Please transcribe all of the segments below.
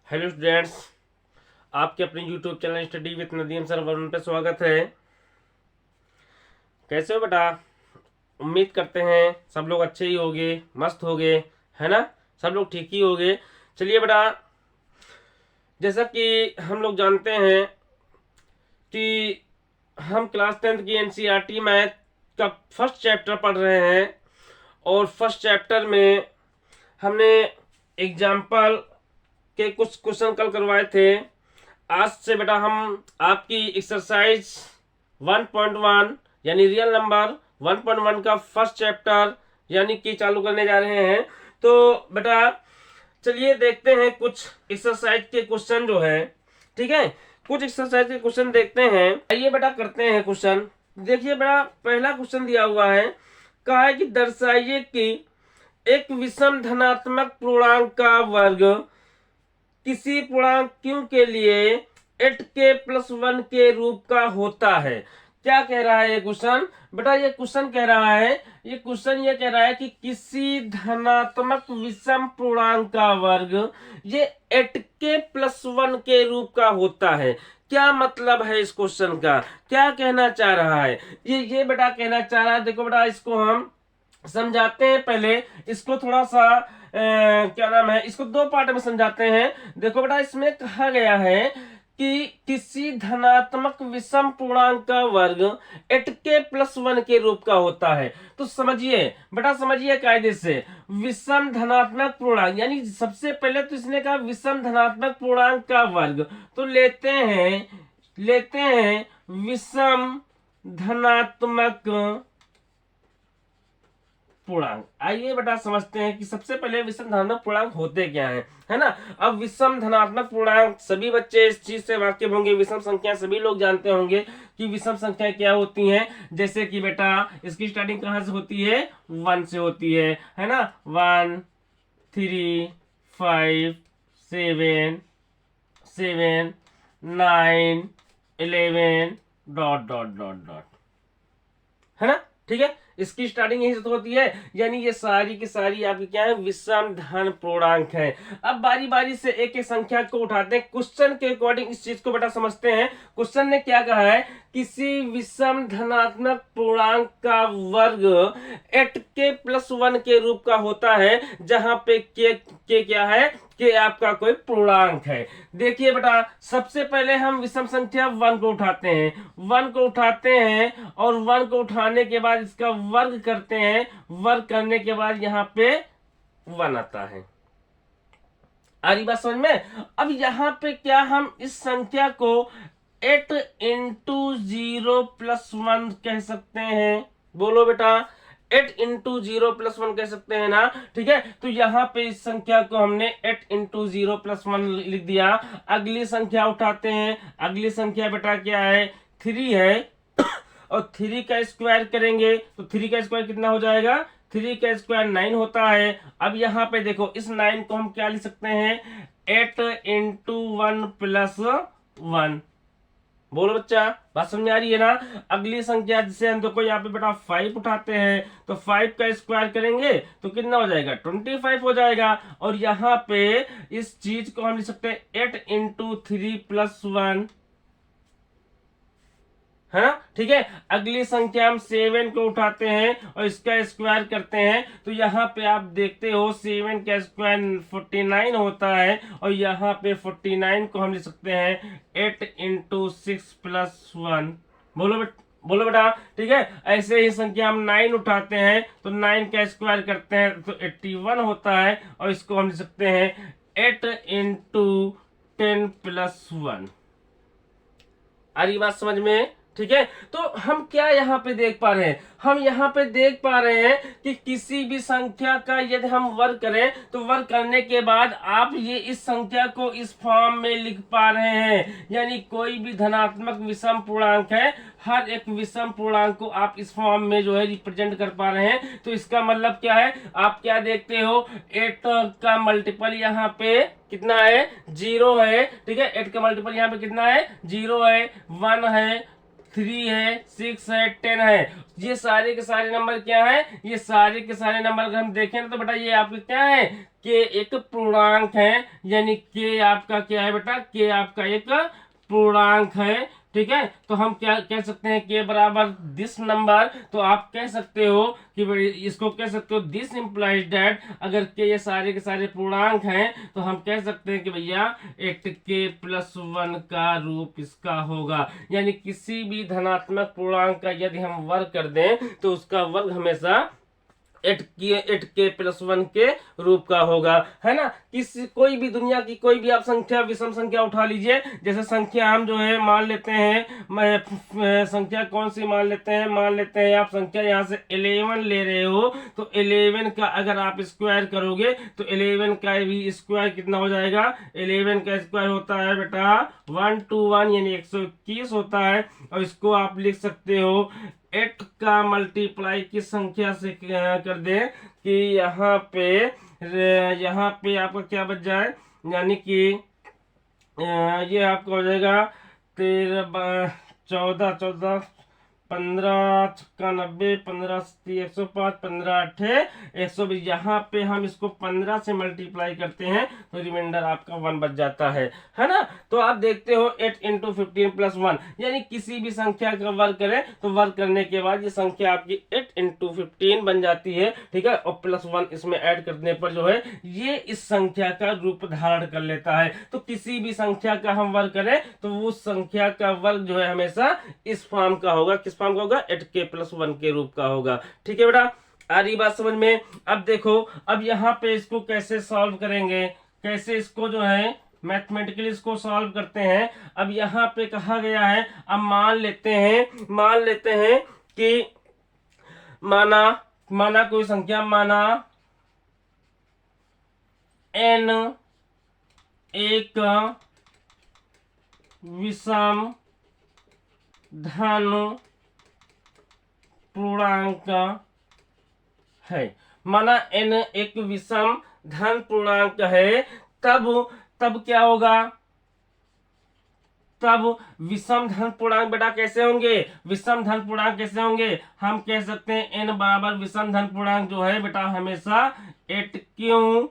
Hello students, आपके अपने YouTube channel study with Nadeem sir Varman पे स्वागत है। कैसे हो बेटा? उम्मीद करते हैं सब लोग अच्छे ही होंगे, मस्त होंगे, है ना? सब लोग ठीक ही होंगे। चलिए बेटा, जैसा कि हम लोग जानते हैं कि हम क्लास 10th की एनसीईआरटी मैथ का फर्स्ट चैप्टर पढ़ रहे हैं और फर्स्ट चैप्टर में हमने एग्जाम्पल के कुछ क्वेश्चन कल करवाए थे। आज से बेटा हम आपकी एक्सरसाइज 1.1 यानी रियल नंबर 1.1 का फर्स्ट चैप्टर यानी कि चालू करने जा रहे हैं। तो बेटा चलिए देखते हैं कुछ एक्सरसाइज के क्वेश्चन जो है, ठीक है? कुछ एक्सरसाइज के क्वेश्चन देखते हैं। आइए बेटा करते हैं क्वेश्चन। देखिए बेटा, पहला क्वेश्चन दिया हुआ है, कहा है कि दर्शाइए कि एक विषम धनात्मक पूर्णांक का वर्ग किसी पूर्णांक q के लिए 8k+1 के रूप का होता है। क्या कह रहा है ये क्वेश्चन? बेटा ये क्वेश्चन कह रहा है, ये कह रहा है कि किसी धनात्मक विषम पूर्णांक का वर्ग ये 8k+1 के रूप का होता है। क्या मतलब है इस क्वेश्चन का? क्या कहना चाह रहा है ये बेटा कहना चाह रहा है, देखो बेटा इसको हम समझाते हैं। पहले इसको थोड़ा सा क्या नाम है, इसको दो पार्ट में समझाते हैं। देखो बेटा, इसमें कहा गया है कि किसी धनात्मक विषम पूर्णांक का वर्ग 8k+1 के रूप का होता है। तो समझिए बेटा, समझिए कायदे से, विषम धनात्मक पूर्णांक यानी सबसे पहले तो इसने कहा विषम धनात्मक पूर्णांक का वर्ग। तो लेते हैं विषम धनात्मक पूर्णांक। आइए बेटा समझते हैं कि सबसे पहले विषम धनात्मक पूर्णांक होते क्या हैं, है ना? अब विषम धनात्मक पूर्णांक सभी बच्चे इस चीज से वाकिफ होंगे। विषम संख्या सभी लोग जानते होंगे कि विषम संख्या क्या होती हैं। जैसे कि बेटा इसकी स्टार्टिंग कहां से होती है? 1 से होती है ना? 1 3 5 7 7 9 11 डॉट डॉट डॉट डॉट, है ना? ठीक है, इसकी स्टार्टिंग यही से तो होती है। यानी ये सारी की सारी आपकी क्या है? विषम धन पूर्णांक है। अब बारी बारी से एक एक संख्या को उठाते हैं, क्वेश्चन के अकॉर्डिंग इस चीज को बेटा समझते हैं। क्वेश्चन ने क्या कहा है? किसी विषम धनात्मक पूर्णांक का वर्ग 8k+1 के रूप का होता है, जहां पे के क्या है? कि आपका कोई पूर्णांक है। देखिए बेटा, सबसे पहले हम विषम संख्या 1 को उठाते हैं और 1 को उठाने के बाद इसका वर्ग करते हैं। वर्ग करने के बाद यहां पे 1 आता है। आ रही बात समझ में? अब यहां पे क्या हम इस संख्या को 8 इंटू 0+1 कह सकते हैं? बोलो बेटा, 8 इंटू 0+1 कह सकते हैं ना? ठीक है, तो यहां पे इस संख्या को हमने 8 इंटू 0+1 लिख दिया। अगली संख्या उठाते हैं। अगली संख्या बेटा क्या है? 3 है और 3 का स्क्वायर करेंगे तो 3 का स्क्वायर कितना हो जाएगा? 3 का स्क्वायर 9 होता है। अब यहाँ पे देखो, इस 9 को हम क्या लिख सकते हैं? 8 इंटू 1+1। बोलो बच्चा, बात समझ में आ रही है ना? अगली संख्या जिसे हम देखो यहाँ पे बेटा 5 उठाते हैं, तो 5 का स्क्वायर करेंगे तो कितना हो जाएगा? 25 हो जाएगा। और यहाँ पे इस चीज को हम लिख सकते हैं 8 इंटू 3+1, है ना? ठीक है, अगली संख्या हम 7 को उठाते हैं और इसका स्क्वायर करते हैं, तो यहाँ पे आप देखते हो 7 का स्क्वायर 49 होता है। और यहाँ पे 49 को हम लिख सकते हैं 8 इंटू 6+1। बोलो बेटा, ठीक है। ऐसे ही संख्या हम 9 उठाते हैं तो 9 का स्क्वायर करते हैं तो 81 होता है। और इसको हम लिख सकते हैं 8 इंटू 10+1। आ रही बात समझ में? ठीक है, तो हम क्या यहाँ पे देख पा रहे हैं? हम यहाँ पे देख पा रहे हैं कि किसी भी संख्या का यदि हम वर्ग करें तो वर्ग करने के बाद आप ये इस संख्या को इस फॉर्म में लिख पा रहे हैं। यानी कोई भी धनात्मक विषम पूर्णांक है, हर एक विषम पूर्णांक को आप इस फॉर्म में जो है रिप्रेजेंट कर पा रहे हैं। तो इसका मतलब क्या है? आप क्या देखते हो? 8 का मल्टीपल यहाँ पे कितना है? 0 है। ठीक है, 8 का मल्टीपल यहाँ पे कितना है? 0 है, 1 है, 3 है, 6 है, 10 है। ये सारे के सारे नंबर क्या है, ये सारे के सारे नंबर अगर हम देखें ना तो बेटा ये आपके क्या है, के एक पूर्णांक है, यानी के आपका क्या है बेटा, के आपका एक पूर्णांक है। ठीक है, तो हम क्या कह सकते हैं, के बराबर दिस नंबर। तो आप कह सकते हो कि इसको कह सकते हो दिस इंप्लाइज दैट, अगर के ये सारे के सारे पूर्णांक हैं तो हम कह सकते हैं कि भैया 8k+1 का रूप इसका होगा। यानी किसी भी धनात्मक पूर्णांक का यदि हम वर्ग कर दें तो उसका वर्ग हमेशा 8k+1 के रूप का होगा, है ना। किसी कोई भी दुनिया की कोई भी आप संख्या, विषम संख्या उठा लीजिए। जैसे संख्या हम जो है मान लेते हैं, संख्या कौन सी मान लेते हैं, मान लेते हैं आप संख्या यहाँ से 11 ले रहे हो, तो 11 का अगर आप स्क्वायर करोगे तो 11 का भी स्क्वायर कितना हो जाएगा, 11 का स्क्वायर होता है बेटा 121 यानी 121 होता है। और इसको आप लिख सकते हो 8 का मल्टीप्लाई किस संख्या से कर दे कि यहाँ पे आपका क्या बच जाए, यानी कि ये आपका हो जाएगा 13 14 14 15 छक्का 90 15 105 15 8 120। यहाँ पे हम इसको 15 से मल्टीप्लाई करते हैं तो रिमाइंडर आपका 1 बच जाता है ना। तो आप देखते हो 8 × 15+1, यानी किसी भी संख्या का वर्ग करें तो वर्ग करने के बाद ये संख्या आपकी 8 × 15 बन जाती है। ठीक है, और +1 इसमें ऐड करने पर जो है ये इस संख्या का रूप धारण कर लेता है। तो किसी भी संख्या का हम वर्ग करें तो उस संख्या का वर्ग जो है हमेशा इस फॉर्म का होगा, किस फॉर्म का होगा, 8k+1 के रूप का होगा। ठीक है बेटा, आ रही बात समझ में। अब देखो, अब यहाँ पे इसको कैसे सॉल्व करेंगे, कैसे इसको जो है मैथमेटिकली इसको सॉल्व करते हैं। अब यहाँ पे कहा गया है, अब मान लेते हैं कि माना कोई संख्या, माना n एक विषम धन पूर्णांक है। माना n एक विषम धन पूर्णांक है, तब क्या होगा, तब विषम धन पूर्णांक बेटा कैसे होंगे, विषम धन पूर्णांक कैसे होंगे, हम कह सकते हैं n बराबर विषम धन पूर्णांक जो है बेटा हमेशा 8q,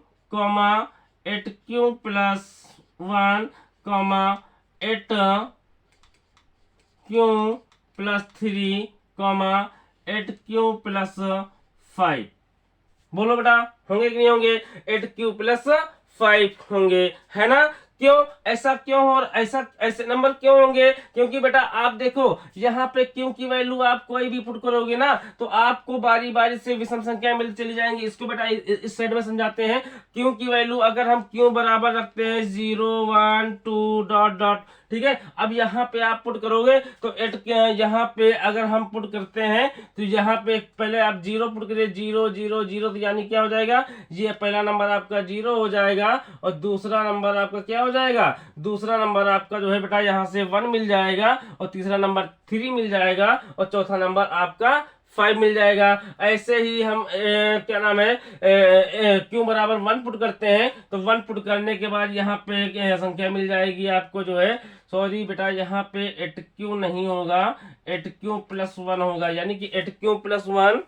8q+1, 8q+3, 8q+5। बोलो बेटा, होंगे कि नहीं होंगे, 8q+5 होंगे, है ना। क्यों ऐसा, क्यों और ऐसे नंबर क्यों होंगे, क्योंकि बेटा आप देखो यहाँ पे क्यों की वैल्यू आप कोई भी पुट करोगे ना तो आपको बारी बारी से विषम संख्या मिल चली जाएंगी। इसको बेटा इस साइड में समझाते हैं। क्यों की वैल्यू अगर हम क्यों बराबर रखते हैं 0 1 2 डॉट डॉट, ठीक है। अब यहाँ पे आप पुट करोगे तो 8 यहाँ पे अगर हम पुट करते हैं तो यहाँ पे पहले आप 0 पुट करिए, 0 0 0, तो यानी क्या हो जाएगा, ये पहला नंबर आपका 0 हो जाएगा और दूसरा नंबर आपका क्या हो जाएगा, दूसरा नंबर आपका जो है बेटा यहाँ से 1 मिल जाएगा और तीसरा नंबर 3 मिल जाएगा और चौथा नंबर आपका 5 मिल जाएगा। ऐसे ही हम क्या नाम है क्यों बराबर 1 पुट करते हैं तो 1 पुट करने के बाद यहाँ पे संख्या मिल जाएगी आपको जो है, सॉरी बेटा यहाँ पे 8q नहीं होगा, 8q+1 होगा, यानी कि 8q+1,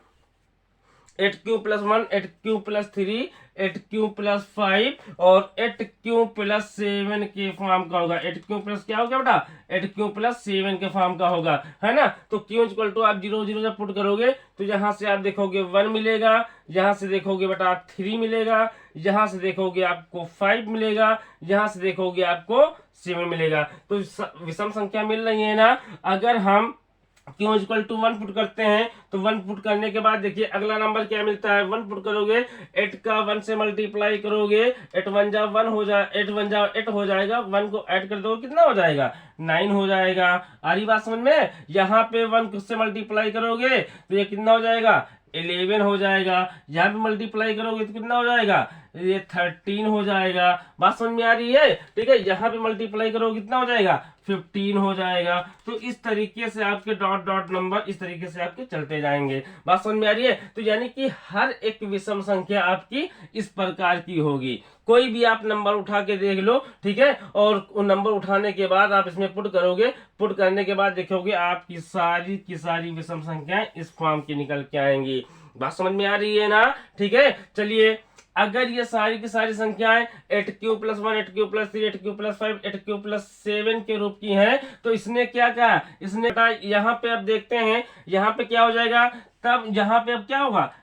8q+1, 8q+3, 8q+5 और 8q+7 के फॉर्म का होगा। 8q+ क्या होगा बेटा, 8q+7 के फॉर्म का होगा, है ना। तो q इक्वल टू आप 0 0 जब पुट करोगे तो यहाँ से आप देखोगे 1 मिलेगा, यहाँ से देखोगे बेटा 3 मिलेगा, यहाँ से देखोगे आपको 5 मिलेगा, यहाँ से देखोगे आपको 7 मिलेगा। तो विषम संख्या मिल रही है ना। अगर हम क्यों इक्वल टू 1 पुट करते हैं तो 1 पुट करने के बाद देखिए अगला नंबर क्या मिलता है, 1 पुट करोगे 8 का 1 से मल्टीप्लाई करोगे, 8 1 जा 1 हो जाए, 8 1 जा 8 हो जाएगा, 1 को ऐड कर दो कितना हो जाएगा, 9 हो जाएगा। आ रही बात समझ में। यहाँ पे 1 से मल्टीप्लाई करोगे तो ये कितना हो जाएगा, 11 हो जाएगा। यहाँ पे मल्टीप्लाई करोगे तो कितना हो जाएगा, ये 13 हो जाएगा। बात समझ में आ रही है? ठीक है, यहाँ पे मल्टीप्लाई करो कितना हो जाएगा 15 हो जाएगा। तो इस तरीके से आपके डॉट डॉट नंबर इस तरीके से आपके चलते जाएंगे। बात समझ में आ रही है? तो यानी कि हर एक विषम संख्या आपकी इस प्रकार की होगी। कोई भी आप नंबर उठा के देख लो, ठीक है, और नंबर उठाने के बाद आप इसमें पुट करोगे, पुट करने के बाद देखोगे आपकी सारी की सारी विषम संख्याएं इस फॉर्म की निकल के आएंगी। बात समझ में आ रही है ना? ठीक है, चलिए अगर ये सारी की सारी संख्याएं 8q+1 8q+3 8q+5 8q+7 के रूप की हैं, तो इसने क्या कहा, इसने कहा यहाँ पे अब देखते हैं यहाँ पे क्या हो जाएगा। तब यहाँ पे अब क्या होगा,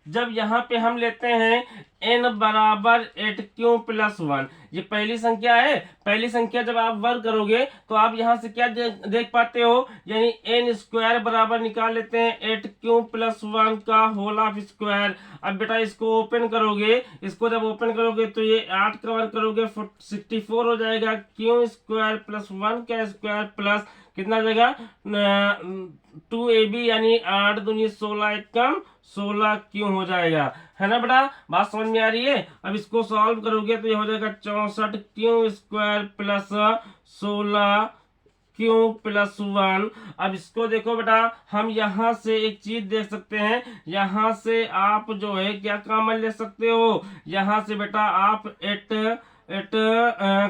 जब यहाँ पे हम लेते हैं n बराबर 8q+1, ये पहली संख्या है। पहली संख्या जब आप वर्ग करोगे तो आप यहाँ से क्या देख पाते हो, यानी n² बराबर निकाल लेते हैं 8q+1 का होल ऑफ स्क्वायर। अब बेटा इसको ओपन करोगे, इसको जब ओपन करोगे तो ये 8 का वर्ग करोगे 64 हो जाएगा। q² + 1 का स्क्वायर प्लस कितना हो जाएगा 2ab, यानी 8 दूनी 16 एक कम 16 क्यों हो जाएगा, है ना बेटा? बात समझ में आ रही है? अब इसको सॉल्व करोगे तो ये हो जाएगा 64q² प्लस 16q+1। अब इसको देखो बेटा, हम यहाँ से एक चीज देख सकते हैं, यहाँ से आप जो है क्या कॉमन ले सकते हो, यहाँ से बेटा आप 8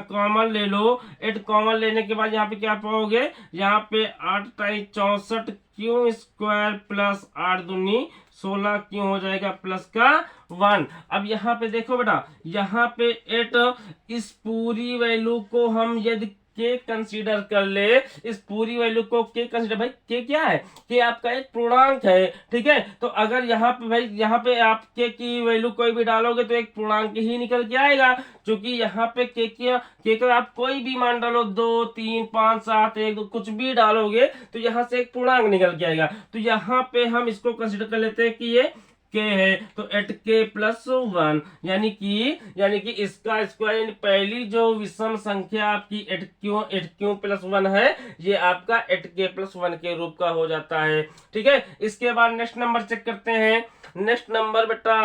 कॉमन ले लो। 8 कॉमन लेने के बाद यहाँ पे क्या पाओगे, यहाँ पे 8 × 64q² प्लस 8 दूनी 16 क्यों हो जाएगा प्लस का 1। अब यहाँ पे देखो बेटा, यहाँ पे 8 इस पूरी वैल्यू को हम यदि के कंसीडर कर ले, इस पूरी वैल्यू को के कंसीडर, भाई के क्या है, के आपका एक पूर्णांक है, ठीक है। तो अगर यहाँ पे भाई यहाँ पे आप के की वैल्यू कोई भी डालोगे तो एक पूर्णांक ही निकल के आएगा, क्योंकि यहाँ पे के का आप कोई भी मान डालो 2 3 5 7 1 2 कुछ भी डालोगे तो यहाँ से एक पूर्णांक निकल के आएगा। तो यहाँ पे हम इसको कंसीडर कर लेते हैं कि ये के है, तो 8k+1 यानी कि इसका स्क्वायर, यानी पहली जो विषम संख्या आपकी 8q+1 है, ये आपका 8k+1 के रूप का हो जाता है, ठीक है। इसके बाद नेक्स्ट नंबर चेक करते हैं। नेक्स्ट नंबर बेटा,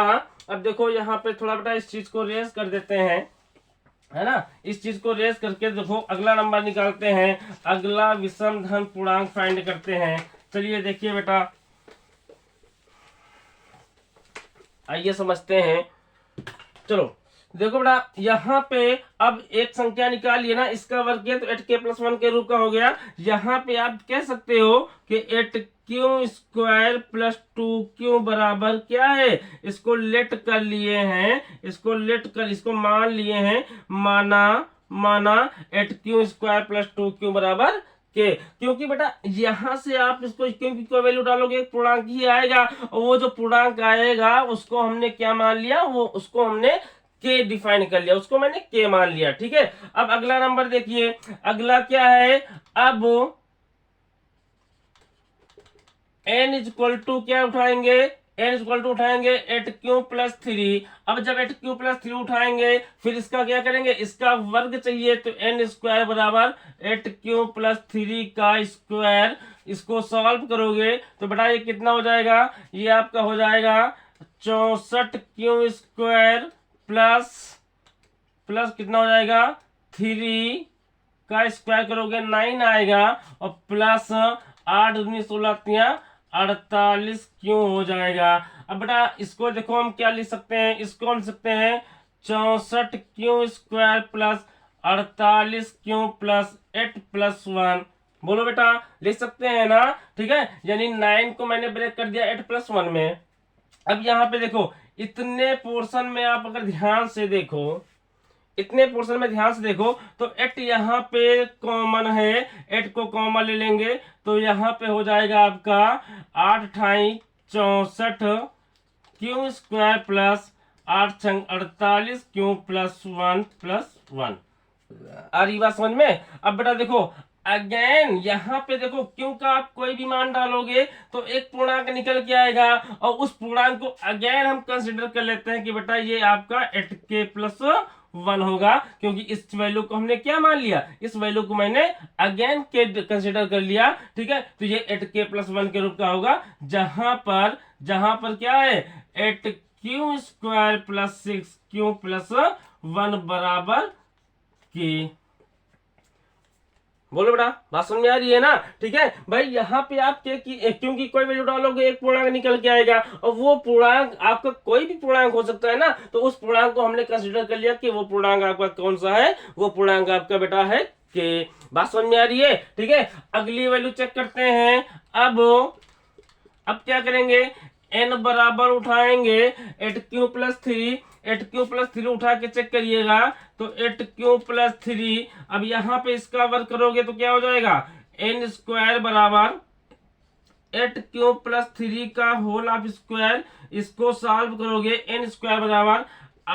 अब देखो यहाँ पे थोड़ा बेटा इस चीज को रेस कर देते हैं, है ना, इस चीज को रेस करके देखो अगला नंबर निकालते हैं, अगला विषम धन पूर्णांक फाइंड करते हैं। चलिए देखिए बेटा, आइए समझते हैं। चलो देखो बेटा, यहाँ पे अब एक संख्या निकालिए ना, इसका वर्ग किया तो 8k+1 के रूप का हो गया। यहाँ पे आप कह सकते हो कि 8q² प्लस 2q बराबर क्या है, इसको लेट कर लिए हैं, इसको मान लिए हैं, माना 8q² प्लस 2q बराबर के, क्योंकि बेटा यहां से आप इसको क्योंकि कोई वैल्यू डालोगे एक पूर्णांक ही आएगा, और वो जो पूर्णांक आएगा उसको हमने क्या मान लिया, उसको हमने के डिफाइन कर लिया, उसको मैंने के मान लिया, ठीक है। अब अगला नंबर देखिए, अगला क्या है, अब n क्या उठाएंगे, उठाएंगे 8q+3। अब जब 8q+3 उठाएंगे फिर इसका क्या करेंगे, इसका वर्ग चाहिए, तो n² बराबर 8q+3 का स्क्वायर। इसको सॉल्व करोगे तो बेटा ये कितना हो जाएगा, ये आपका हो जाएगा 64q² प्लस कितना हो जाएगा 3 का स्क्वायर करोगे 9 आएगा, और प्लस 8 दूनी 16 48 क्यों हो जाएगा। अब बेटा इसको देखो हम क्या लिख सकते हैं, इसको हम लिख सकते हैं 64q² प्लस 48 क्यों प्लस 8+1। बोलो बेटा, लिख सकते हैं ना, ठीक है। यानी 9 को मैंने ब्रेक कर दिया 8+1 में। अब यहाँ पे देखो, इतने पोर्शन में आप अगर ध्यान से देखो, इतने पोर्शन में ध्यान से देखो तो 8 यहाँ पे कॉमन है, 8 को कॉमन ले लेंगे तो यहाँ पे हो जाएगा आपका 8 × 64q² प्लस 8 × 48 क्यों +1 आ रही बात समझ में। अब बेटा देखो अगेन यहाँ पे देखो, क्यों का आप कोई भी मान डालोगे तो एक पूर्णांक निकल के आएगा, और उस पूर्णांक को अगेन हम कंसिडर कर लेते हैं कि बेटा ये आपका 8k+1 होगा, क्योंकि इस वैल्यू को हमने क्या मान लिया, इस वैल्यू को मैंने अगेन के कंसिडर कर लिया, ठीक है। तो ये 8k+1 के रूप का होगा, जहां पर क्या है 8q+ Q square plus 6q plus 1 बराबर के। बोलो बेटा, बात समझ में आ रही है ना? ठीक है भाई, यहाँ पे आप क्योंकि कोई वैल्यू डालोगे एक पूर्णांक निकल के आएगा, और वो पूर्णांक आपका कोई भी पूर्णांक हो सकता है ना, तो उस पूर्णांक को हमने कंसीडर कर लिया कि वो पूर्णांक आपका कौन सा है, वो पूर्णांक आपका बेटा है के। बात समझ में आ रही है? ठीक है, अगली वैल्यू चेक करते हैं। अब क्या करेंगे, n बराबर उठाएंगे 8q+3, 8q+3 उठा के चेक करिएगा तो 8q+3। अब यहाँ पे इसका वर्ग करोगे तो क्या हो जाएगा, n² बराबर 8q+3 का होल ऑफ स्क्वायर। इसको सॉल्व करोगे, n² बराबर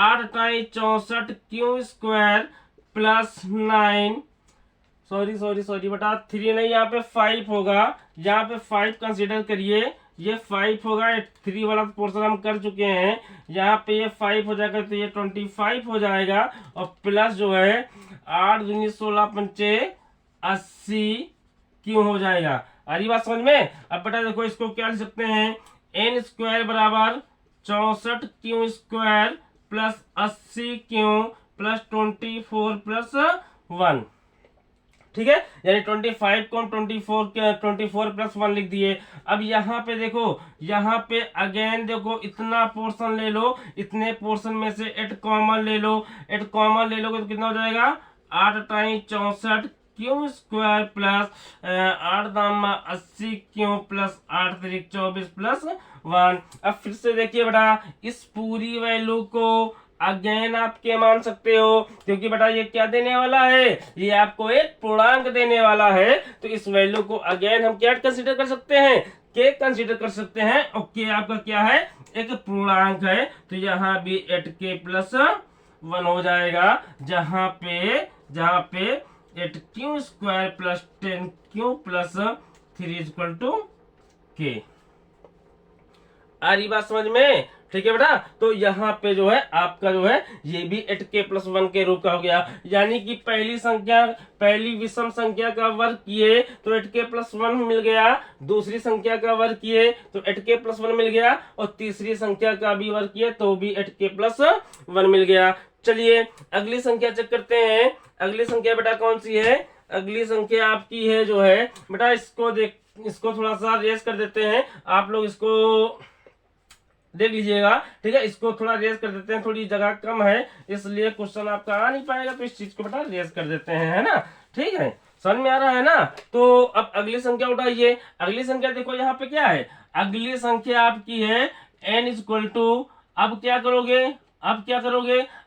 8 टाइम 64 q² प्लस 9, सॉरी बेटा 3 नहीं, यहाँ पे 5 होगा, यहाँ पे 5 कंसीडर करिए, ये 5 होगा, 3 वाला पोर्शन हम कर चुके हैं, यहाँ पे ये 5 हो जाएगा तो ये 25 हो जाएगा, और प्लस जो है 8 दूनी 16 पंचे 80 क्यों हो जाएगा। आ रही बात समझ में? अब बेटा देखो इसको क्या लिख सकते हैं, n² बराबर 64 q² प्लस 80 क्यों प्लस 24 प्लस 1। ठीक है, यानी 25 को हम 24 प्लस 1 लिख दिए। अब यहाँ पे देखो, यहाँ पे अगेन देखो इतना पोर्शन ले लो, इतने पोर्शन में से 8 कॉमन ले लो, 8 कॉमन ले लोगे तो कितना हो जाएगा, 8 टाइम 64 q² प्लस 8 दाम 80 क्यों प्लस 8 3 24 प्लस 1। अब फिर से देखिए बेटा, इस पूरी वैल्यू को अगेन आप क्या मान सकते हो, क्योंकि बेटा ये क्या देने वाला है, ये आपको एक पूर्णांक देने वाला है, तो इस वैल्यू को अगेन हम क्या कंसीडर कर सकते हैं, के कंसीडर कर सकते हैं, और के आपका क्या है, एक पूर्णांक है, तो यहाँ भी 8k+1 हो जाएगा, जहां पे 8q² plus 10q plus 3 equal to के। आ रही बात समझ में? ठीक है बेटा, तो यहाँ पे जो है आपका जो है ये भी 8k+1 के रूप का हो गया, यानी कि पहली विषम संख्या का वर्ग किए तो 8k+1 मिल गया, दूसरी संख्या का वर्ग किए तो 8k+1 मिल गया, और तीसरी संख्या का भी वर्ग किए तो भी 8k+1 मिल गया। चलिए अगली संख्या चेक करते हैं। अगली संख्या बेटा कौन सी है, अगली संख्या आपकी है जो है बेटा, इसको थोड़ा सा रेस कर देते हैं, आप लोग इसको देख लीजिएगा। ठीक है, इसको थोड़ा रेस कर देते हैं, थोड़ी जगह कम है इसलिए क्वेश्चन आपका आ नहीं पाएगा, तो इस चीज को बेटा रेस कर देते हैं, है ना? ठीक है, समझ में आ रहा है ना? तो अब अगली संख्या उठाइए। अगली संख्या देखो यहाँ पे क्या है, अगली संख्या आपकी है n इक्वल टू, अब क्या करोगे,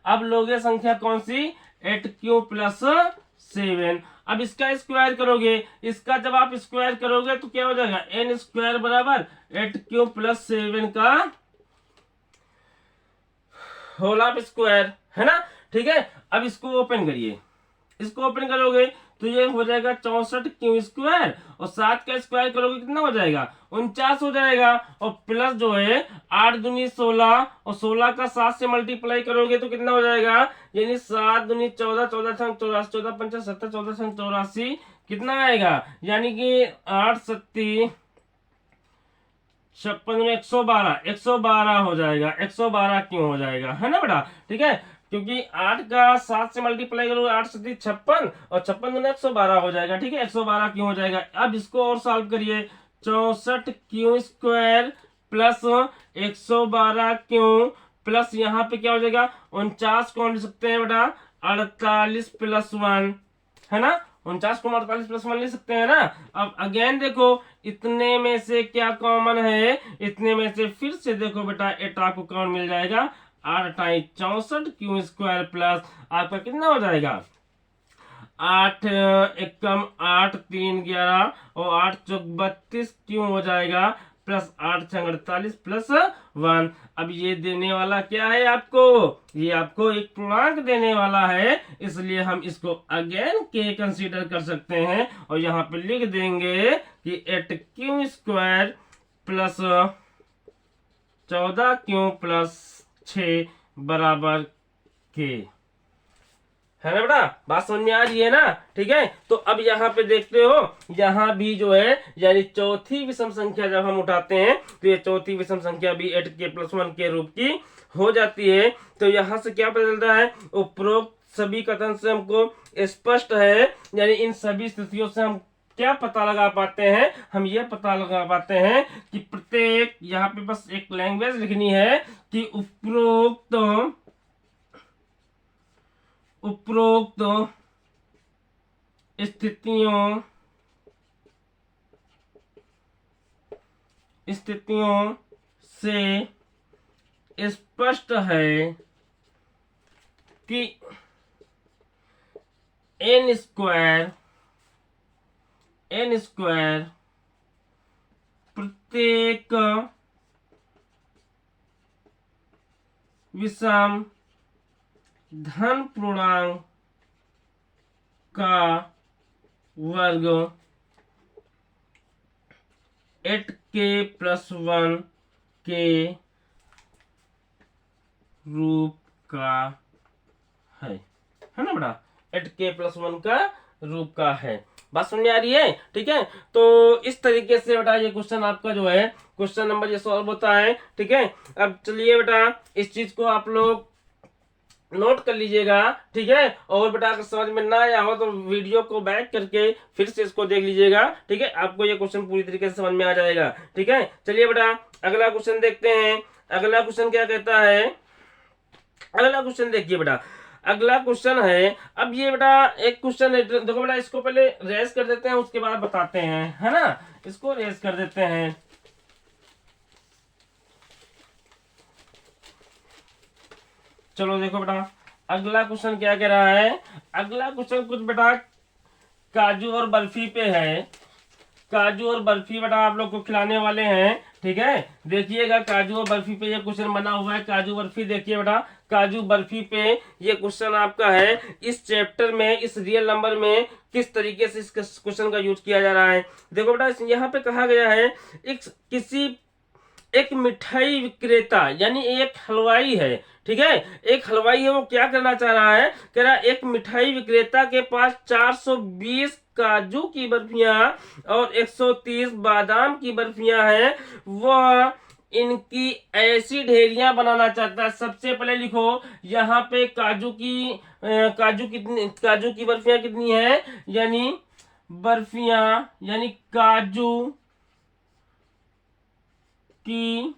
अब लोगे संख्या कौन सी, 8q+7। अब इसका स्क्वायर करोगे, इसका जब आप स्क्वायर करोगे तो क्या हो जाएगा, n² बराबर 8q+7 का होल ऑफ स्क्वायर, है ना? ठीक है, अब इसको ओपन करिए, इसको ओपन करोगे तो ये हो जाएगा 64q², और 7 का स्क्वायर करोगे कितना हो जाएगा, 49 हो जाएगा, और प्लस जो है 8 दूनी 16, और 16 का 7 से मल्टीप्लाई करोगे तो कितना हो जाएगा, यानी 7 दूनी 14, 14 छंग 84, 14 पंचा 70, 14 छंग 84, कितना आएगा, यानी कि 8 सत्ती 56 में 112 हो जाएगा। 112 क्यों हो जाएगा, है ना बेटा? ठीक है, क्योंकि 8 का 7 से मल्टीप्लाई करो, 8 से 56, और 56 में 112 हो जाएगा। ठीक है, 112 क्यों हो जाएगा। अब इसको और सॉल्व करिए, 64q² प्लस 112 क्यों प्लस यहाँ पे क्या हो जाएगा, 49 को हम लिख सकते हैं बेटा 48+1, है ना? 49 को 48+1 लिख सकते हैं ना। अब अगेन देखो इतने में से क्या कॉमन है, इतने में से फिर से देखो बेटा 8 आपको कॉमन मिल जाएगा, 8 टाइम 64q² प्लस आपका कितना हो जाएगा, 8 एकम 8 3 11 और 8 चौक 32 क्यों हो जाएगा, प्लस 8 छंग 48 प्लस 1। अब ये देने वाला क्या है आपको, ये आपको एक पूर्णांक देने वाला है, इसलिए हम इसको अगेन के कंसीडर कर सकते हैं, और यहाँ पे लिख देंगे कि 8q² प्लस 14q प्लस 6 बराबर के, है ना बेटा? बात समझ में आ रही है ना? ठीक है, तो अब यहाँ पे देखते हो, यहाँ भी जो है यानी चौथी विषम संख्या जब हम उठाते हैं तो ये चौथी विषम संख्या भी 8k+1 के रूप की हो जाती है। तो यहाँ से क्या पता चलता है, उपरोक्त सभी कथन से हमको स्पष्ट है, यानी इन सभी स्थितियों से हम क्या पता लगा पाते हैं, हम ये पता लगा पाते हैं कि प्रत्येक, यहाँ पे बस एक लैंग्वेज लिखनी है कि उपरोक्त स्थितियों से स्पष्ट है कि n स्क्वायर प्रत्येक विषम धन पूर्णांक का वर्ग 8k+1 के रूप का है ना बेटा, 8k+1 का रूप का है। बात समझ में आ रही है? ठीक है, तो इस तरीके से बेटा ये क्वेश्चन आपका जो है, क्वेश्चन नंबर ये सॉल्व होता है। ठीक है, अब चलिए बेटा इस चीज को आप लोग नोट कर लीजिएगा। ठीक है, और बेटा अगर समझ में ना आया हो तो वीडियो को बैक करके फिर से इसको देख लीजिएगा। ठीक है, आपको ये क्वेश्चन पूरी तरीके से समझ में आ जाएगा। ठीक है, चलिए बेटा अगला क्वेश्चन देखते हैं। अगला क्वेश्चन क्या कहता है, अगला क्वेश्चन देखिए बेटा, अगला क्वेश्चन है, अब ये बेटा एक क्वेश्चन है, देखो बेटा इसको पहले रेस कर देते हैं, उसके बाद बताते हैं, है ना। इसको रेस कर देते हैं। चलो देखो बेटा अगला क्वेश्चन क्या कह रहा है। अगला क्वेश्चन कुछ बेटा काजू और बर्फी पे है। काजू और बर्फी बेटा आप लोग को खिलाने वाले हैं। ठीक है, देखिएगा काजू और बर्फी पे ये क्वेश्चन बना हुआ है। काजू बर्फी देखिए बेटा, काजू बर्फी पे ये क्वेश्चन आपका है। इस चैप्टर में, इस रियल नंबर में किस तरीके से इस क्वेश्चन का यूज किया जा रहा है। देखो बेटा यहाँ पे कहा गया है एक मिठाई विक्रेता, यानी एक हलवाई है। ठीक है, एक हलवाई है, वो क्या करना चाह रहा है, कह रहा है एक मिठाई विक्रेता के पास 420 काजू की बर्फियां और 130 बादाम की बर्फियां हैं। वह इनकी ऐसी ढेरियां बनाना चाहता है। सबसे पहले लिखो यहाँ पे काजू की बर्फियां कितनी है, यानी बर्फियां, यानी काजू की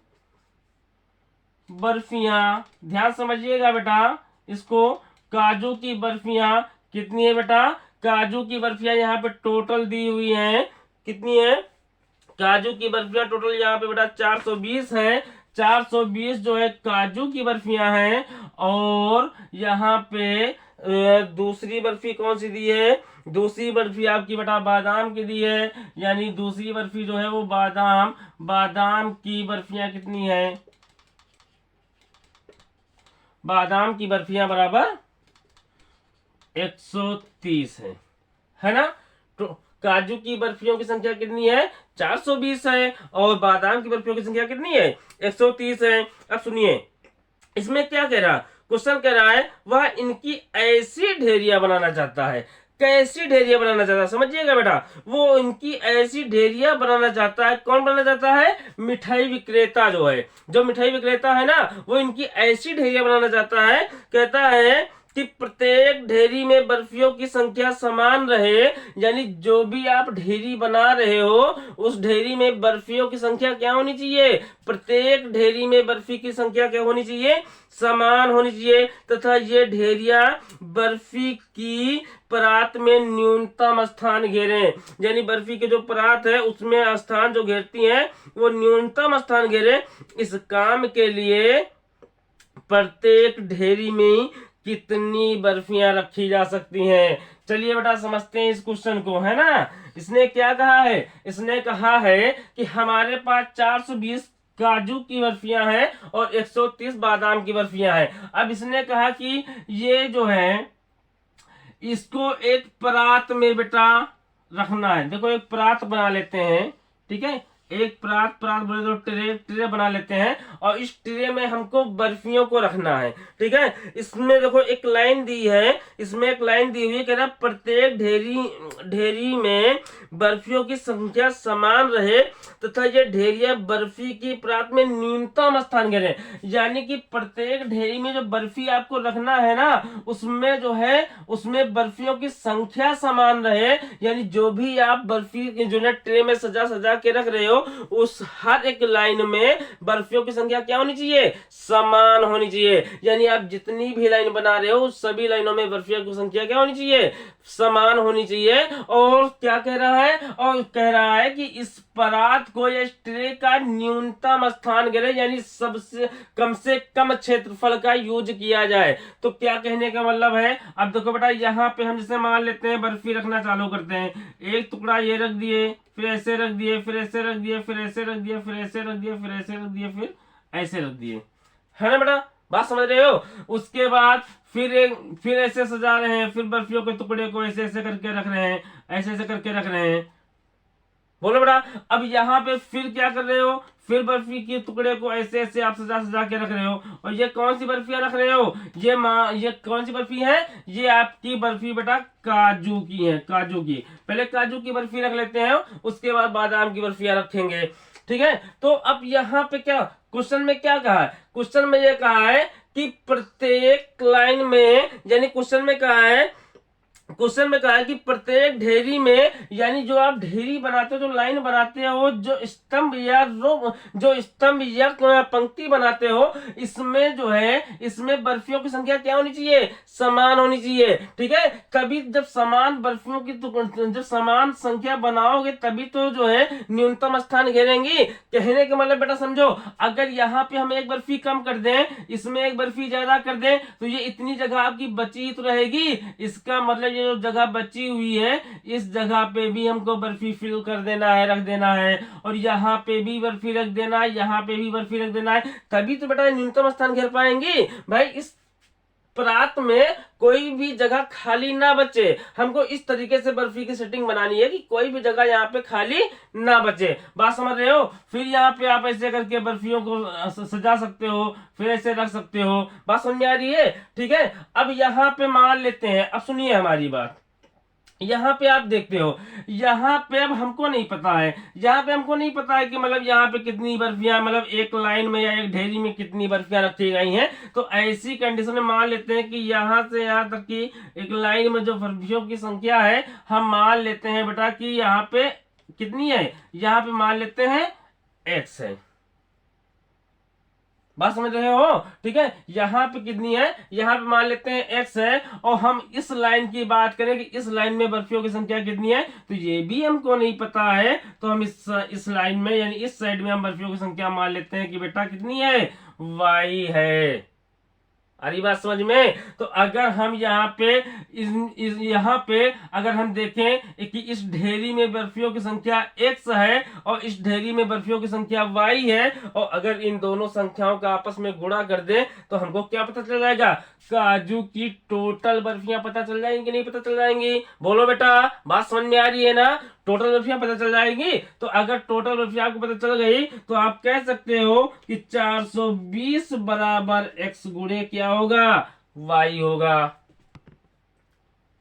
बर्फियां, ध्यान समझिएगा बेटा इसको, काजू की बर्फियां कितनी है बेटा, काजू की बर्फियां यहाँ पे टोटल दी हुई हैं, कितनी है, काजू की बर्फियां टोटल यहाँ पे बेटा 420 है। 420 जो है काजू की बर्फियां हैं, और यहाँ पे दूसरी बर्फी कौन सी दी है, दूसरी बर्फी आपकी बेटा बादाम की दी है, यानी दूसरी बर्फी जो है वो बादाम की बर्फियां कितनी है, बादाम की बर्फियां बराबर 130 है ना। तो काजू की बर्फियों की संख्या कितनी है, 420 है, और बादाम की बर्फियों की संख्या कितनी है, 130 है। अब सुनिए इसमें क्या कह रहा, क्वेश्चन कह रहा है वह इनकी ऐसी ढेरियां बनाना चाहता है। कैसी ढेरियां बनाना चाहता है, समझिएगा बेटा, वो इनकी ऐसी ढेरियां बनाना चाहता है। कौन बनाना चाहता है, मिठाई विक्रेता जो है, जो मिठाई विक्रेता है ना, वो इनकी ऐसी ढेरियां बनाना चाहता है। कहता है कि प्रत्येक ढेरी में बर्फियों की संख्या समान रहे, यानी जो भी आप ढेरी बना रहे हो उस ढेरी में बर्फियों की संख्या क्या होनी चाहिए, प्रत्येक ढेरी में बर्फी की संख्या क्या होनी चाहिए, समान होनी चाहिए, तथा ये ढेरियां बर्फी की परात में न्यूनतम स्थान घेरे, यानी बर्फी के जो परात है उसमें स्थान जो घेरती हैं वो न्यूनतम स्थान घेरे। इस काम के लिए प्रत्येक ढेरी में कितनी बर्फियां रखी जा सकती हैं। चलिए बेटा समझते हैं इस क्वेश्चन को, है ना। इसने क्या कहा है, इसने कहा है कि हमारे पास 420 काजू की बर्फियां हैं और 130 बादाम की बर्फियां हैं। अब इसने कहा कि ये जो है इसको एक परात में बेटा रखना है। देखो एक परात बना लेते हैं, ठीक है, एक परात, परात बोले तो ट्रे, ट्रे बना लेते हैं और इस ट्रे में हमको बर्फियों को रखना है। ठीक है, इसमें देखो एक लाइन दी है, इसमें एक लाइन दी हुई है, कह रहा प्रत्येक ढेरी में बर्फियों की संख्या समान रहे तथा ये ढेरियां बर्फी की परात में न्यूनतम स्थान घेरे। यानी कि प्रत्येक ढेरी में जो बर्फी आपको रखना है ना, उसमें जो है उसमें बर्फियों की संख्या समान रहे। यानी जो भी आप बर्फी जो है ट्रे में सजा सजा के रख रहे हो, उस हर एक लाइन में बर्फियों की संख्या क्या होनी चाहिए, समान होनी चाहिए। यानी आप जितनी भी लाइन बना रहे हो उस सभी लाइनों में बर्फियों की संख्या क्या होनी चाहिए, समान होनी चाहिए। और क्या कह रहा है, और कह रहा है कि इस परात को या ट्रे का न्यूनतम स्थान घेरे, यानी सबसे कम से कम क्षेत्रफल का यूज किया जाए। तो क्या कहने का मतलब है, अब देखो बेटा यहाँ पे हम जैसे मान लेते हैं बर्फी रखना चालू करते हैं, एक टुकड़ा ये रख दिए, फिर ऐसे रख दिए, फिर ऐसे रख दिए, फिर ऐसे रख दिए, फिर ऐसे रख दिए, फिर ऐसे रख दिए, फिर ऐसे रख दिए, है ना बेटा, बात समझ रहे हो। उसके बाद फिर ऐसे सजा रहे हैं, फिर बर्फियों के टुकड़े को ऐसे ऐसे करके रख रहे हैं, ऐसे ऐसे करके रख रहे हैं, बोलो बेटा। अब यहाँ पे फिर क्या कर रहे हो, फिर बर्फी के टुकड़े को ऐसे ऐसे आप सजा सजा के रख रहे हो। और ये कौन सी बर्फियां रख रहे हो, ये कौन सी बर्फी है, ये आपकी बर्फी बेटा काजू की है, काजू की। पहले काजू की बर्फी रख लेते हैं, उसके बाद बादाम की बर्फियां रखेंगे। ठीक है, तो अब यहाँ पे क्या क्वेश्चन में क्या कहा है, क्वेश्चन में ये कहा है कि प्रत्येक लाइन में, यानी क्वेश्चन में कहा है कि प्रत्येक ढेरी में, यानी जो आप ढेरी बनाते हो, जो लाइन बनाते हो, जो स्तंभ या पंक्ति बनाते हो, इसमें जो है इसमें बर्फियों की संख्या क्या होनी चाहिए, समान होनी चाहिए। ठीक है, तभी जब समान बर्फियों की जब समान संख्या बनाओगे तभी तो जो है न्यूनतम स्थान घेरेंगी। कहने का मतलब बेटा समझो, अगर यहाँ पे हम एक बर्फी कम कर दें, इसमें एक बर्फी ज्यादा कर दें, तो ये इतनी जगह आपकी बची तो रहेगी। इसका मतलब ये जो जगह बची हुई है, इस जगह पे भी हमको बर्फी फिल कर देना है, रख देना है, और यहाँ पे भी बर्फी रख देना है, यहाँ पे भी बर्फी रख देना है, तभी तो बेटा न्यूनतम स्थान घेर पाएंगे। भाई इस परात में कोई भी जगह खाली ना बचे, हमको इस तरीके से बर्फी की सेटिंग बनानी है कि कोई भी जगह यहाँ पे खाली ना बचे। बात समझ रहे हो। फिर यहाँ पे आप ऐसे करके बर्फियों को सजा सकते हो, फिर ऐसे रख सकते हो। बात समझ में आ रही है। ठीक है, अब यहाँ पे मान लेते हैं, अब सुनिए हमारी बात। यहाँ पे आप देखते हो, यहाँ पे अब हमको नहीं पता है, यहाँ पे हमको नहीं पता है कि मतलब यहाँ पे कितनी बर्फियां, मतलब एक लाइन में या एक ढेरी में कितनी बर्फियां रखी गई हैं। तो ऐसी कंडीशन में मान लेते हैं कि यहाँ से यहाँ तक की एक लाइन में जो बर्फियों की संख्या है, हम मान लेते हैं बेटा कि यहाँ पे कितनी है, यहाँ पे मान लेते हैं x है। बात समझ रहे हो। ठीक है, यहाँ पे कितनी है, यहाँ पे मान लेते हैं x है, और हम इस लाइन की बात करें कि इस लाइन में बर्फियों की संख्या कितनी है, तो ये भी हमको नहीं पता है। तो हम इस लाइन में, यानी इस साइड में हम बर्फियों की संख्या मान लेते हैं कि बेटा कितनी है, y है। अरे बात समझ में। तो अगर हम यहाँ पे यहाँ पे अगर हम देखें कि इस ढेरी में बर्फियों की संख्या x है और इस ढेरी में बर्फियों की संख्या y है, और अगर इन दोनों संख्याओं का आपस में गुणा कर दे तो हमको क्या पता चल जाएगा, काजू की टोटल बर्फियां पता चल जाएंगी कि नहीं पता चल जाएंगी, बोलो बेटा। बात समझ में आ रही है ना, टोटल बर्फियां पता चल जाएंगी। तो अगर टोटल बर्फियां आपको पता चल गई तो आप कह सकते हो कि 420 बराबर x गुणे क्या होगा, y होगा।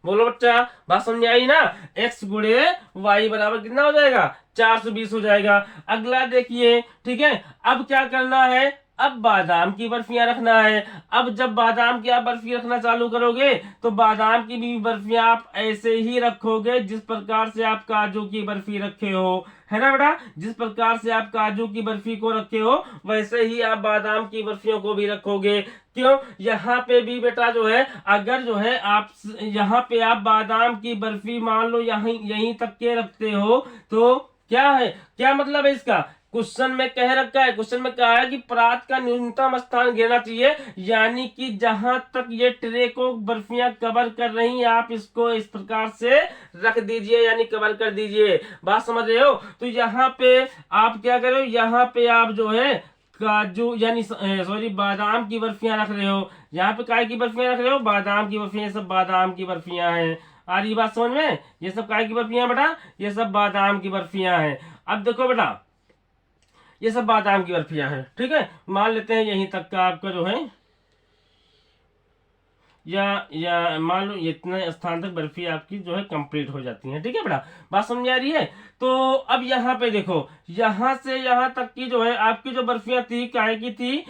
बोलो बच्चा, बात समझ में आई ना। x गुणे y बराबर कितना हो जाएगा, 420 हो जाएगा। अगला देखिए। ठीक है, अब क्या करना है, अब बादाम की बर्फियां रखना है। अब जब बादाम की आप बर्फी रखना चालू करोगे तो बादाम की भी बर्फियां आप ऐसे ही रखोगे जिस प्रकार से आप काजू की बर्फी रखे हो, है ना बेटा। जिस प्रकार से आप काजू की बर्फी को रखे हो वैसे ही आप बादाम की बर्फियों को भी रखोगे। क्यों, यहाँ पे भी बेटा जो है, अगर जो है आप यहाँ पे आप बादाम की बर्फी मान लो यहीं तक के रखते हो, तो क्या है, क्या मतलब है इसका, क्वेश्चन में कह रखा है, क्वेश्चन में कहा है कि परात का न्यूनतम स्थान घेरना चाहिए, यानी कि जहां तक ये ट्रे को बर्फियां कवर कर रही हैं आप इसको इस प्रकार से रख दीजिए, यानी कवर कर दीजिए। बात समझ रहे हो। तो यहाँ पे आप क्या कर रहे हो, यहाँ पे आप जो है काजू यानी सॉरी बादाम की बर्फियां रख रहे हो। यहाँ पे काय की बर्फियां रख रहे हो, बादाम की बर्फियां, सब बादाम की बर्फियां हैं। आ रही बात समझ में, ये सब काय की बर्फियां बेटा, ये सब बादाम की बर्फियां हैं। अब देखो बेटा, ये सब बादाम की बर्फियां हैं। ठीक है, मान लेते हैं यहीं तक का आपका जो है, या मान लो इतने स्थान तक बर्फी आपकी जो है कंप्लीट हो जाती है। ठीक है बेटा, बात समझ आ रही है। तो अब यहाँ पे देखो, यहाँ से यहाँ तक की जो है आपकी जो बर्फियां थी काहे की थी,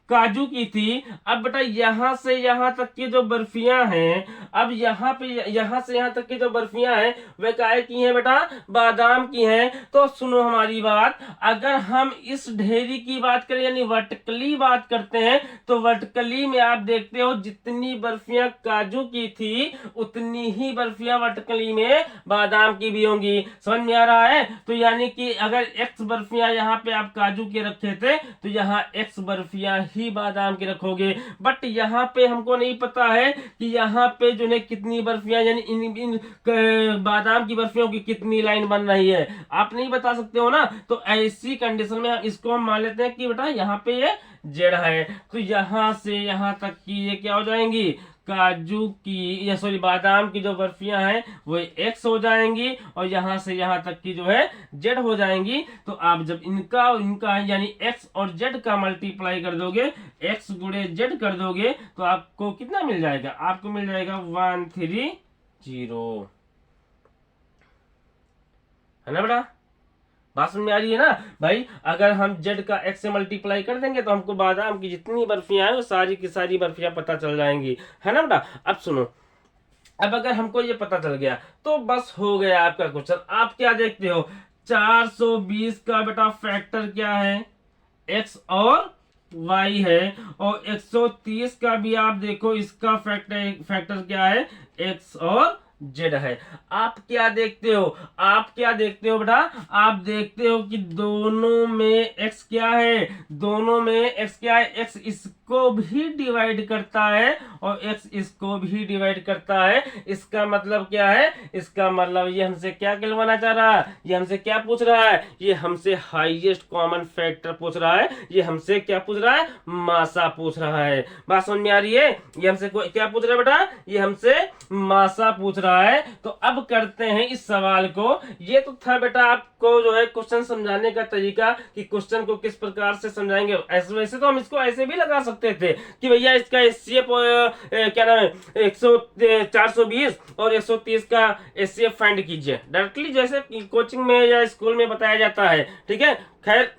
काजू की थी। अब बेटा यहाँ से यहाँ तक की जो बर्फियां हैं, अब यहाँ पे यहाँ से यहाँ तक की जो बर्फियां हैं वे काहे की हैं बेटा, बादाम की हैं। तो सुनो हमारी बात, अगर हम इस ढेरी की बात करें यानी वर्टिकली बात करते हैं, तो वर्टिकली में आप देखते हो जितनी बर्फियां काजू की थी उतनी ही बर्फियां वर्टिकली में बादाम की भी होंगी। समझ में आ रहा है। तो यानी कि अगर एक्स बर्फियां यहाँ पे आप काजू के रखे थे तो यहाँ एक्स बर्फियां ही बादाम के रखोगे। बट यहाँ पे हमको नहीं पता है कि यहाँ पे जो है कितनी बर्फियां यानी इन बादाम की बर्फियों की कितनी लाइन बन रही है, आप नहीं बता सकते हो ना। तो ऐसी कंडीशन में इसको हम मान लेते हैं कि बेटा यहाँ पे ये जेड है। तो यहाँ से यहाँ तक की ये क्या हो जाएंगी, काजू की या सॉरी बादाम की जो बर्फियां हैं वो एक्स हो जाएंगी, और यहां से यहां तक की जो है जेड हो जाएंगी। तो आप जब इनका और इनका यानी एक्स और जेड का मल्टीप्लाई कर दोगे, एक्स गुणे जेड कर दोगे, तो आपको कितना मिल जाएगा, आपको मिल जाएगा 130, है ना बेटा। बात समझ में आ रही है ना भाई। अगर हम जेड का एक्स से मल्टीप्लाई कर देंगे तो हमको बादाम की जितनी बर्फियां हैं वो सारी की सारी बर्फियां पता चल जाएंगी, है ना बेटा। अब सुनो, अब अगर हमको ये पता चल गया तो बस हो गया आपका क्वेश्चन। आप क्या देखते हो, 420 का बेटा फैक्टर क्या है, एक्स और वाई है, और 130 का भी आप देखो इसका फैक्टर क्या है, एक्स और जेड है। आप क्या देखते हो, आप क्या देखते हो बेटा, आप देखते हो कि दोनों में x क्या है, दोनों में x क्या है, x इसको भी डिवाइड करता है और x इसको भी डिवाइड करता है। इसका मतलब क्या है, इसका मतलब ये हमसे क्या कहलवाना चाह रहा है, ये हमसे क्या पूछ रहा है, ये हमसे हाईएस्ट कॉमन फैक्टर पूछ रहा है, ये हमसे क्या पूछ रहा है, मासा पूछ रहा है। बात समझ में आ रही है। ये हमसे क्या पूछ रहा है बेटा, ये हमसे मासा पूछ रहा है। तो अब करते हैं इस सवाल को। ये तो था बेटा आपको जो है क्वेश्चन समझाने का तरीका कि क्वेश्चन को किस प्रकार से समझाएंगे। ऐसे वैसे तो हम इसको ऐसे भी लगा सकते थे कि भैया इसका एचसीएफ क्या नाम है 420 और 130 का एचसीएफ फाइंड कीजिए, डायरेक्टली जैसे कोचिंग में या स्कूल में बताया जाता है। ठीक है, खैर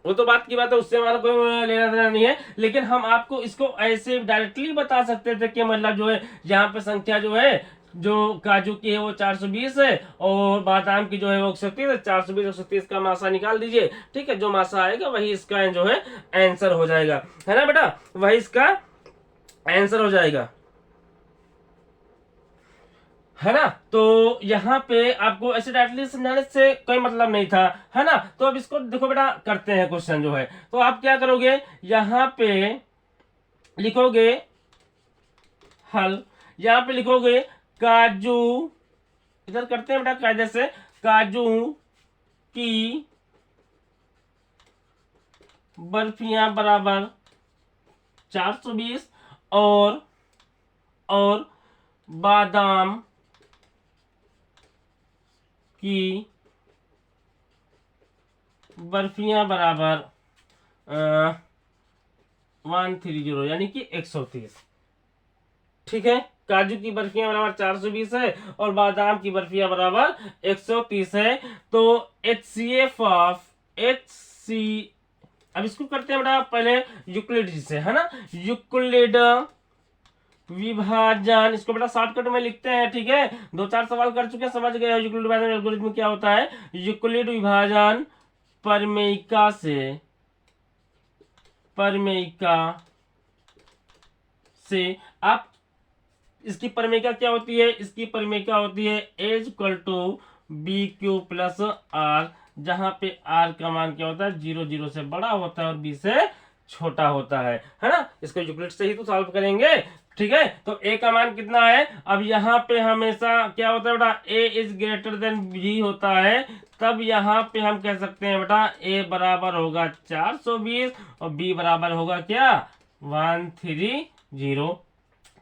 वो तो बात की बात है, उससे हमारा कोई लेना देना नहीं है। लेकिन हम आपको इसको ऐसे डायरेक्टली बता सकते थे कि मतलब जो है यहाँ पे संख्या जो है जो काजू की है वो 420 है और बादाम की जो है वो 130 है। 420 130 का मासा निकाल दीजिए। ठीक है, जो मासा आएगा वही इसका जो है आंसर हो जाएगा, है ना बेटा, वही इसका आंसर हो जाएगा, है ना। तो यहाँ पे आपको ऐसे डायरेक्टली समझाने से कोई मतलब नहीं था, है ना। तो अब इसको देखो बेटा, करते हैं क्वेश्चन जो है। तो आप क्या करोगे, यहाँ पे लिखोगे हल, यहाँ पे लिखोगे काजू, इधर करते हैं बेटा कायदे से, काजू की बर्फियां बराबर 420 और बादाम की बर्फियां बराबर 130 यानी कि 130। ठीक है, काजू की बर्फियां बराबर 420 है और बादाम की बर्फियां बराबर 130 है। तो HCF ऑफ अब इसको करते हैं बेटा पहले यूक्लिड से, है ना, यूक्लिड विभाजन, इसको बेटा शॉर्टकट में लिखते हैं। ठीक है, 2-4 सवाल कर चुके हैं, समझ गए यूक्लिड विभाजन एल्गोरिथम क्या होता है। यूक्लिड विभाजन परमेयिका से आप इसकी परमेयिका क्या होती है, इसकी परमेयिका होती है as equal to B Q plus R, जहां पे आर का मान क्या होता है 0 से बड़ा होता है और बी से छोटा होता है ना। इसको यूक्लिड से ही तो सॉल्व करेंगे। ठीक है, तो ए का मान कितना है, अब यहाँ पे हमेशा क्या होता है बेटा, ए इज ग्रेटर देन बी होता है, तब यहाँ पे हम कह सकते हैं बेटा ए बराबर होगा 420 और बी बराबर होगा क्या 130।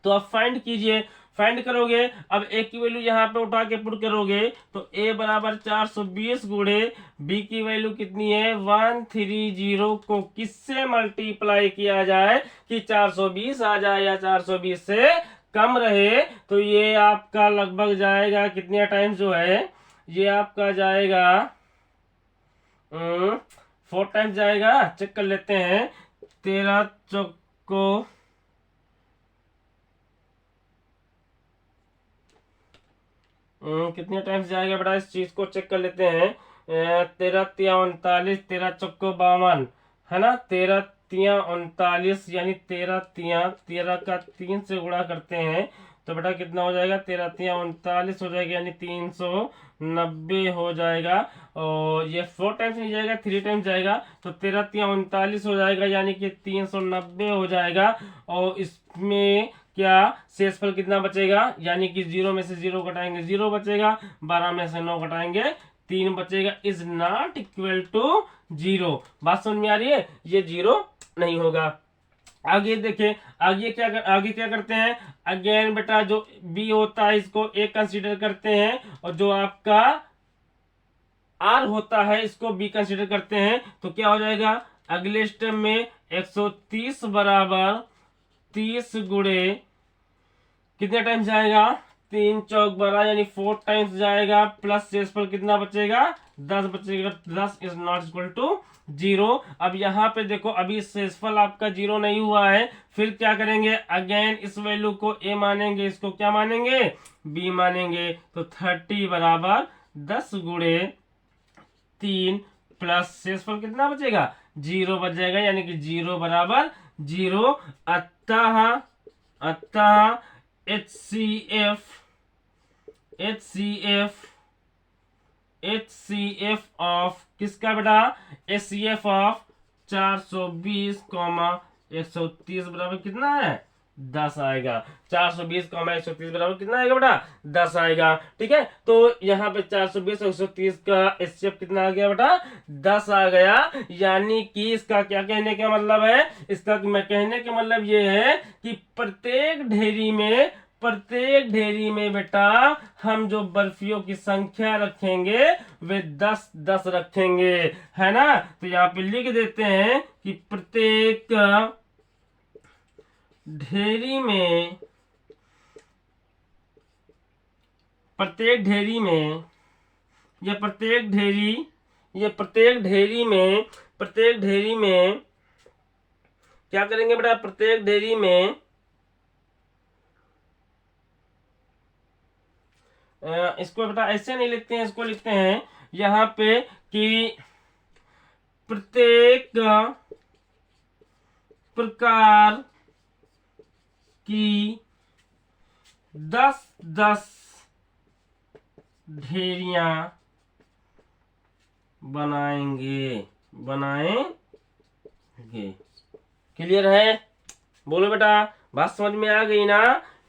तो अब फाइंड कीजिए फाइंड करोगे। अब ए की वैल्यू यहाँ पे उठा के पुट करोगे तो ए बराबर 420 गुणे बी की वैल्यू कितनी है 130 को किससे मल्टीप्लाई किया जाए कि 420 आ जाए या 420 से कम रहे। तो ये आपका लगभग जाएगा कितने टाइम्स जो है, ये आपका जाएगा 4 टाइम्स जाएगा। चेक कर लेते हैं। 13 चौको कितने टाइम्स जाएगा बेटा, इस चीज को चेक कर लेते हैं। 13 तिया 39, 13 चौको 52, है ना। 13 तिया 39 यानी 13 का 3 से गुणा करते हैं तो बेटा कितना हो जाएगा, 13 तिया 39 हो जाएगा यानी 390 हो जाएगा। और ये 4 टाइम्स नहीं जाएगा, 3 टाइम्स जाएगा तो 13 तिया 39 हो जाएगा यानी कि 390 हो जाएगा। और इसमें क्या शेषफल कितना बचेगा, यानी कि 0 में से 0 घटाएंगे 0 बचेगा, 12 में से 9 घटाएंगे 3 बचेगा। Is not equal to 0। बात समझ में आ रही है, ये 0 नहीं होगा। आगे देखें, आगे क्या करते हैं। अगेन बेटा जो बी होता है इसको ए कंसीडर करते हैं और जो आपका आर होता है इसको बी कंसीडर करते हैं। तो क्या हो जाएगा, अगले स्टेप में 130 बराबर 30 गुणे कितने टाइम्स जाएगा, 3 चौक 12 यानी 4 टाइम्स जाएगा। प्लस शेषफल कितना बचेगा, 10 बचेगा। 10 इज नॉट इक्वल टू 0। अब यहाँ पे देखो अभी शेषफल आपका 0 नहीं हुआ है, फिर क्या करेंगे, अगेन इस वैल्यू को ए मानेंगे, इसको क्या मानेंगे, बी मानेंगे। तो 30 बराबर 10 गुणे 3 प्लस शेषफल कितना बचेगा, 0 बच जाएगा यानी कि 0 बराबर 0। अतः HCF ऑफ किसका बेटा, HCF ऑफ 420 130 बराबर कितना है, 10 आएगा। 420 130 बराबर कितना आएगा बेटा, 10 आएगा। ठीक है, तो यहाँ पे 420 और 130 का HCF कितना आ गया बेटा, 10 आ गया। यानी कि इसका क्या कहने का मतलब है, इसका मैं कहने का मतलब ये है कि प्रत्येक ढेरी में बेटा हम जो बर्फियों की संख्या रखेंगे वे 10-10 रखेंगे, है ना। तो यहाँ पे लिख देते हैं कि प्रत्येक ढेरी में प्रत्येक ढेरी में क्या करेंगे बेटा, प्रत्येक ढेरी में इसको बेटा ऐसे नहीं लिखते हैं, इसको लिखते हैं यहाँ पे कि प्रत्येक प्रकार की 10-10 ढेरियां बनाएंगे। क्लियर है, बोलो बेटा, बात समझ में आ गई ना।